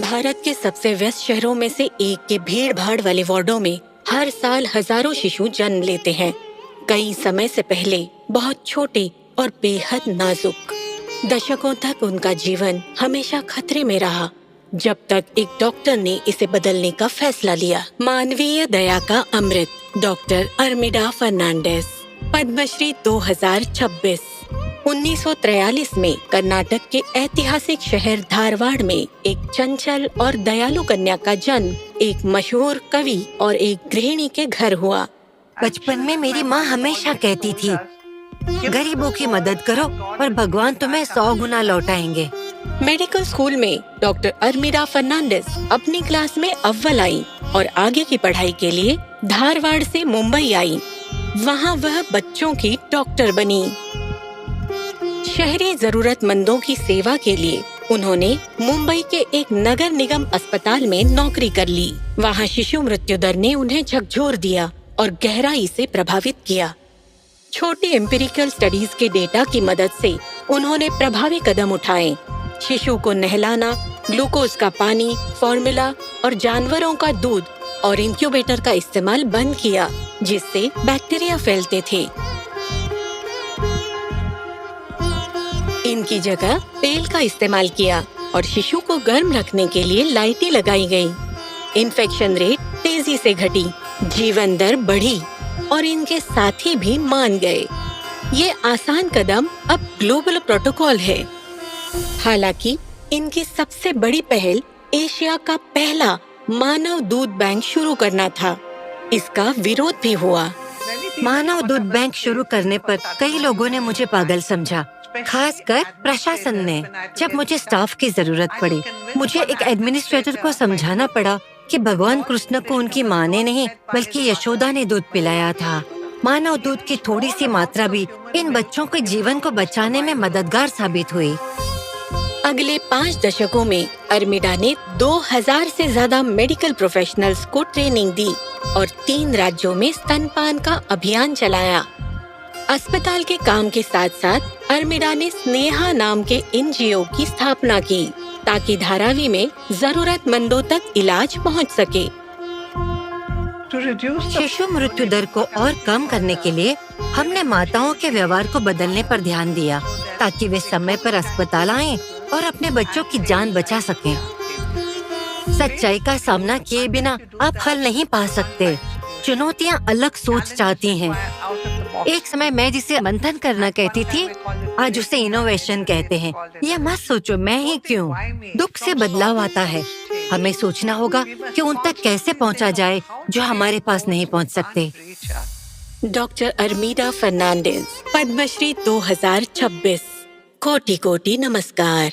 भारत के सबसे व्यस्त शहरों में से एक के भीड़-भाड़ वाले वार्डों में हर साल हजारों शिशु जन्म लेते हैं। कई समय से पहले बहुत छोटे और बेहद नाजुक। दशकों तक उनका जीवन हमेशा खतरे में रहा, जब तक एक डॉक्टर ने इसे बदलने का फैसला लिया। मानवीय दया का अमृत, डॉक्टर अर्मिडा फर्नांडिस। पद्मश्री 2026। 1943 में कर्नाटक के ऐतिहासिक शहर धारवाड़ में एक चंचल और दयालु कन्या का जन्म एक मशहूर कवि और एक गृहिणी के घर हुआ। बचपन में मेरी माँ हमेशा कहती थी, गरीबों की मदद करो और भगवान तुम्हें 100 गुना लौटाएंगे। मेडिकल स्कूल में डॉक्टर अर्मिडा फर्नांडिस अपनी क्लास में अव्वल आई और आगे की पढ़ाई के लिए धारवाड़ से मुंबई आई। वहाँ वह बच्चों की डॉक्टर बनी। शहरी जरूरतमंदों की सेवा के लिए उन्होंने मुंबई के एक नगर निगम अस्पताल में नौकरी कर ली। वहाँ शिशु मृत्यु दर ने उन्हें झकझोर दिया और गहराई से प्रभावित किया। छोटी एम्पिरिकल स्टडीज के डेटा की मदद से उन्होंने प्रभावी कदम उठाए। शिशु को नहलाना, ग्लूकोज का पानी, फॉर्मूला और जानवरों का दूध और इंक्यूबेटर का इस्तेमाल बंद किया, जिससे बैक्टीरिया फैलते थे। इनकी जगह तेल का इस्तेमाल किया और शिशु को गर्म रखने के लिए लाइटें लगाई गई। इन्फेक्शन रेट तेजी से घटी, जीवन दर बढ़ी और इनके साथी भी मान गए। ये आसान कदम अब ग्लोबल प्रोटोकॉल है। हालांकि इनकी सबसे बड़ी पहल एशिया का पहला मानव दूध बैंक शुरू करना था। इसका विरोध भी हुआ। मानव दूध बैंक शुरू करने पर कई लोगों ने मुझे पागल समझा, खासकर प्रशासन ने। जब मुझे स्टाफ की जरूरत पड़ी, मुझे एक एडमिनिस्ट्रेटर को समझाना पड़ा कि भगवान कृष्ण को उनकी माँ ने नहीं बल्कि यशोदा ने दूध पिलाया था। मानव दूध की थोड़ी सी मात्रा भी इन बच्चों के जीवन को बचाने में मददगार साबित हुई। अगले 5 दशकों में अर्मिडा ने 2000 से ज्यादा मेडिकल प्रोफेशनल्स को ट्रेनिंग दी और 3 राज्यों में स्तनपान का अभियान चलाया। अस्पताल के काम के साथ साथ अर्मिडा ने स्नेहा नाम के एनजीओ की स्थापना की, ताकि धारावी में जरूरतमंदों तक इलाज पहुंच सके। शिशु मृत्यु दर को और कम करने के लिए हमने माताओं के व्यवहार को बदलने पर ध्यान दिया, ताकि वे समय पर अस्पताल आएं और अपने बच्चों की जान बचा सकें। सच्चाई का सामना किए बिना आप हल नहीं पा सकते। चुनौतियाँ अलग सोच चाहती हैं। एक समय मैं जिसे मंथन करना कहती थी, आज उसे इनोवेशन कहते हैं। ये मत सोचो मैं ही क्यों। दुख से बदलाव आता है। हमें सोचना होगा कि उन तक कैसे पहुंचा जाए जो हमारे पास नहीं पहुंच सकते। डॉक्टर अर्मिडा फर्नांडिस, पद्मश्री 2026। कोटि कोटि नमस्कार।